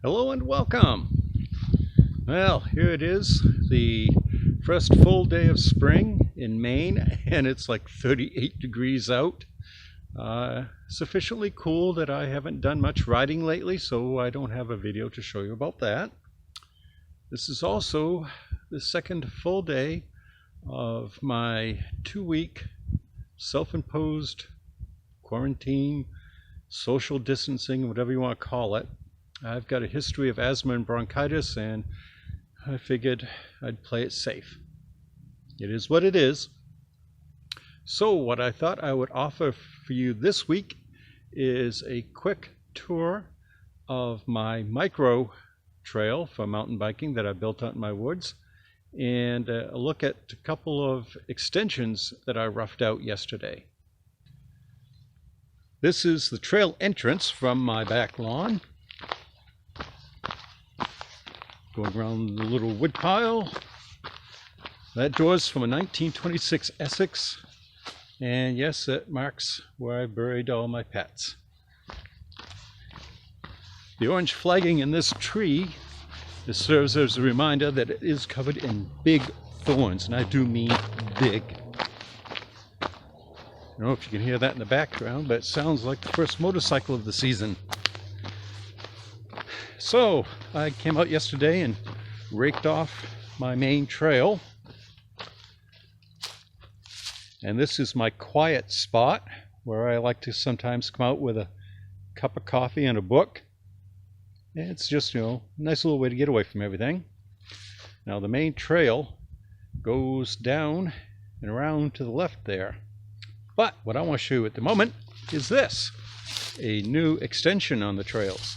Hello and welcome. Well, here it is, the first full day of spring in Maine, and it's like 38 degrees out. Sufficiently cool that I haven't done much riding lately, so I don't have a video to show you about that. This is also the second full day of my 2-week self-imposed quarantine, social distancing, whatever you want to call it. I've got a history of asthma and bronchitis, and I figured I'd play it safe. It is what it is. So what I thought I would offer for you this week is a quick tour of my micro trail for mountain biking that I built out in my woods, and a look at a couple of extensions that I roughed out yesterday. This is the trail entrance from my back lawn. Going around the little wood pile. That door's from a 1926 Essex, and yes, it marks where I buried all my pets. The orange flagging in this tree, this serves as a reminder that it is covered in big thorns, and I do mean big. I don't know if you can hear that in the background, but it sounds like the first motorcycle of the season. So I came out yesterday and raked off my main trail, and this is my quiet spot where I like to sometimes come out with a cup of coffee and a book. And it's just, a nice little way to get away from everything. Now the main trail goes down and around to the left there, but what I want to show you at the moment is this, a new extension on the trails.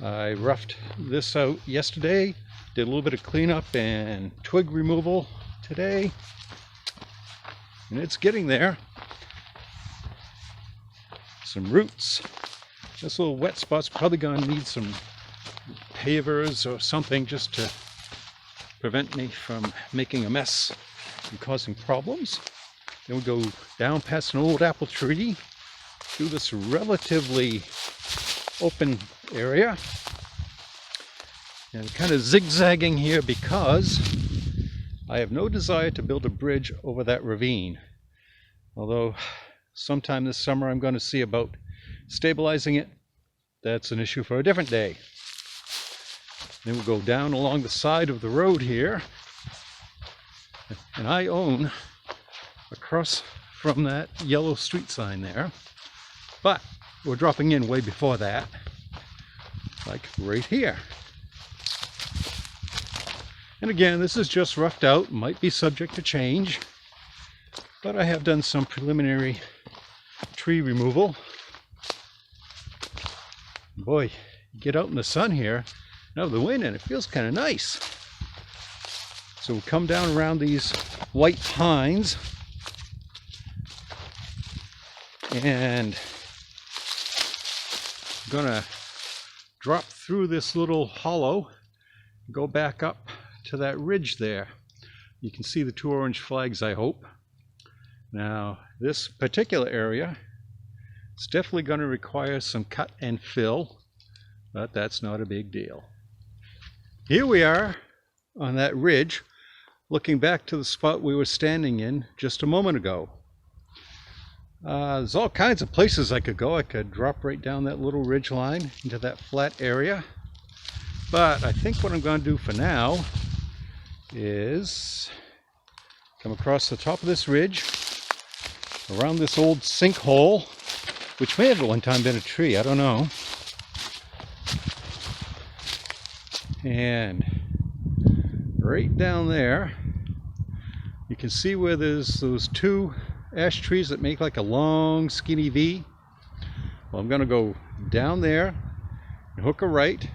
I roughed this out yesterday, did a little bit of cleanup and twig removal today, and it's getting there. Some roots. This little wet spot's probably going to need some pavers or something just to prevent me from making a mess and causing problems. Then we go down past an old apple tree through this relatively open area, and kind of zigzagging here because I have no desire to build a bridge over that ravine, although sometime this summer I'm going to see about stabilizing it. That's an issue for a different day. Then we'll go down along the side of the road here, and I own across from that yellow street sign there, but we're dropping in way before that, like right here. And again, this is just roughed out, might be subject to change, but I have done some preliminary tree removal. Boy, you get out in the sun here, now the wind, and it feels kind of nice. So we'll come down around these white pines, and I'm gonna drop through this little hollow, go back up to that ridge there. You can see the two orange flags, I hope. Now this particular area is definitely going to require some cut and fill, but that's not a big deal. Here we are on that ridge, looking back to the spot we were standing in just a moment ago. There's all kinds of places I could go. I could drop right down that little ridge line into that flat area, but I think what I'm going to do for now is come across the top of this ridge, around this old sinkhole, which may have at one time been a tree, I don't know, and right down there you can see where there's those two ash trees that make like a long skinny V. Well, I'm going to go down there and hook a right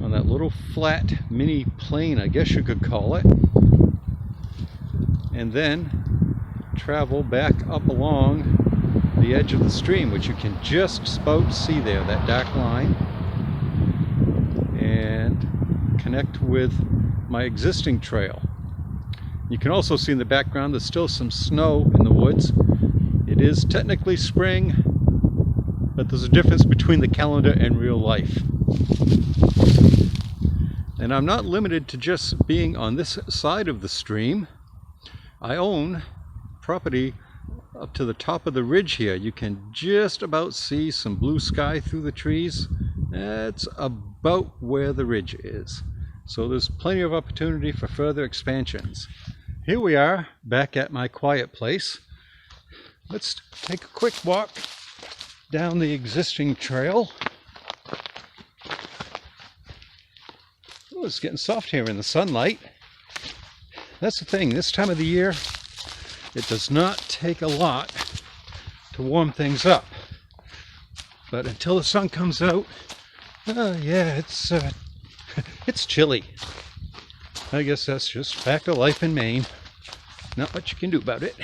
on that little flat mini plain, I guess you could call it, and then travel back up along the edge of the stream, which you can just about see there, that dark line, and connect with my existing trail. You can also see in the background there's still some snow in the woods. It is technically spring, but there's a difference between the calendar and real life. And I'm not limited to just being on this side of the stream. I own property up to the top of the ridge here. You can just about see some blue sky through the trees. That's about where the ridge is. So there's plenty of opportunity for further expansions. Here we are back at my quiet place. Let's take a quick walk down the existing trail. Oh, it's getting soft here in the sunlight. That's the thing, this time of the year, it does not take a lot to warm things up. But until the sun comes out, yeah, it's chilly. I guess that's just fact of life in Maine. Not much you can do about it.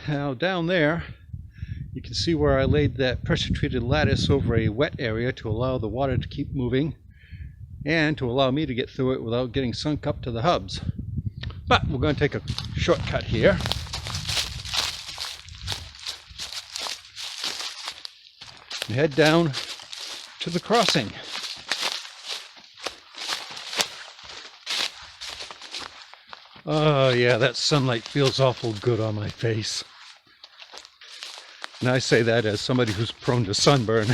Now down there, you can see where I laid that pressure-treated lattice over a wet area to allow the water to keep moving and to allow me to get through it without getting sunk up to the hubs. But we're going to take a shortcut here. And head down to the crossing. Oh yeah, that sunlight feels awful good on my face. And I say that as somebody who's prone to sunburn.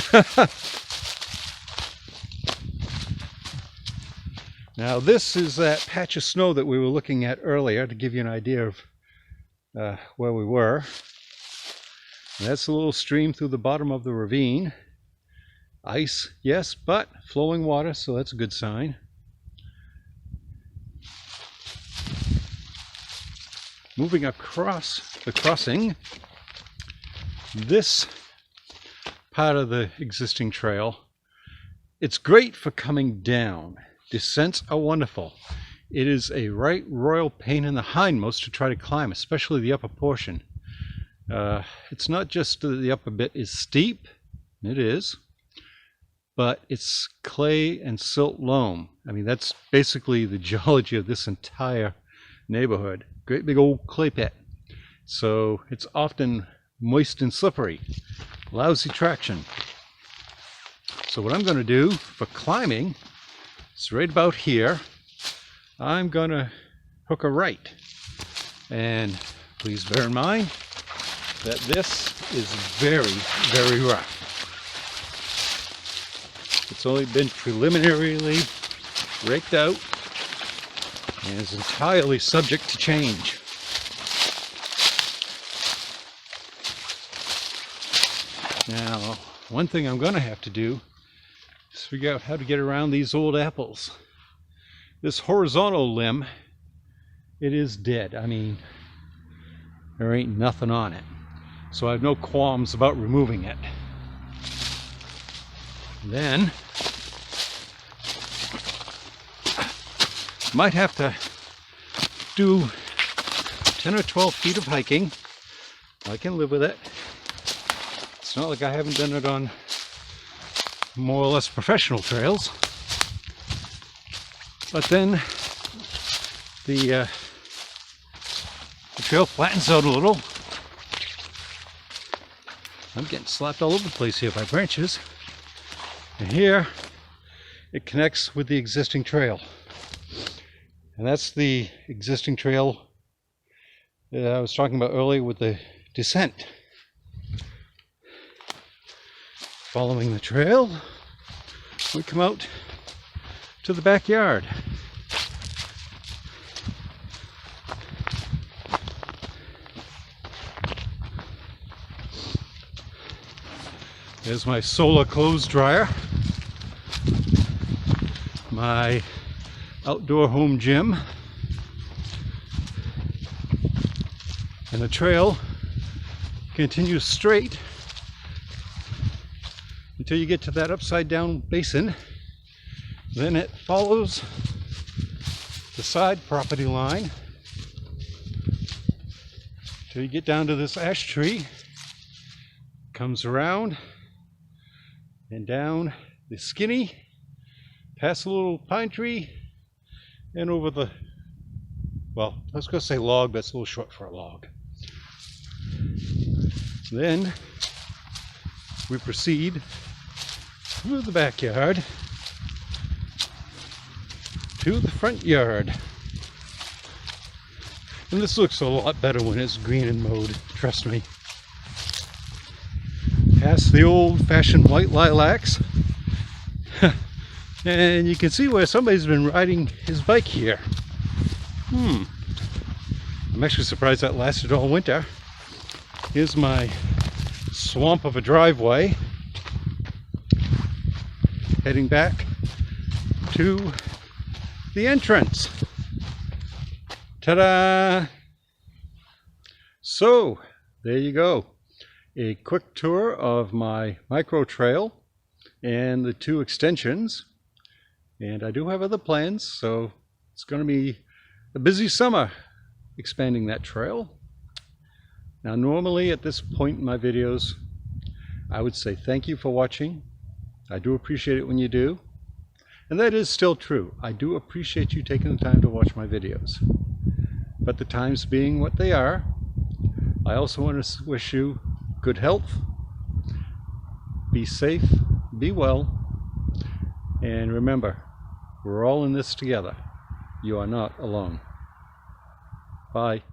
Now this is that patch of snow that we were looking at earlier to give you an idea of where we were. And that's a little stream through the bottom of the ravine. Ice, yes, but flowing water, so that's a good sign. Moving across the crossing, this part of the existing trail, it's great for coming down. Descents are wonderful. It is a right royal pain in the hindmost to try to climb, especially the upper portion. It's not just that the upper bit is steep, it is, but it's clay and silt loam. I mean, that's basically the geology of this entire neighborhood. Great big old clay pit. So it's often moist and slippery. Lousy traction. So what I'm going to do for climbing, it's right about here. I'm going to hook a right. And please bear in mind that this is very, very rough. It's only been preliminarily raked out and is entirely subject to change. Now, one thing I'm going to have to do is figure out how to get around these old apples. This horizontal limb, it is dead. I mean, there ain't nothing on it. So I have no qualms about removing it. Then, might have to do 10 or 12 feet of hiking. I can live with it. It's not like I haven't done it on more or less professional trails. But then the trail flattens out a little. I'm getting slapped all over the place here by branches. And here it connects with the existing trail. And that's the existing trail that I was talking about earlier with the descent. Following the trail, we come out to the backyard. There's my solar clothes dryer, my outdoor home gym, and the trail continues straight until you get to that upside down basin. Then it follows the side property line till you get down to this ash tree, comes around and down the skinny, past a little pine tree, and over the, well, I was going to say log, but it's a little short for a log. Then we proceed through the backyard to the front yard. And this looks a lot better when it's green and mowed, trust me. Past the old-fashioned white lilacs. And you can see where somebody's been riding his bike here. I'm actually surprised that lasted all winter. Here's my swamp of a driveway. Heading back to the entrance. Ta-da! So, there you go. A quick tour of my micro trail and the 2 extensions. And I do have other plans, so it's going to be a busy summer expanding that trail. Now, normally at this point in my videos, I would say thank you for watching. I do appreciate it when you do. And that is still true. I do appreciate you taking the time to watch my videos. But the times being what they are, I also want to wish you good health, be safe, be well, and remember, we're all in this together. You are not alone. Bye.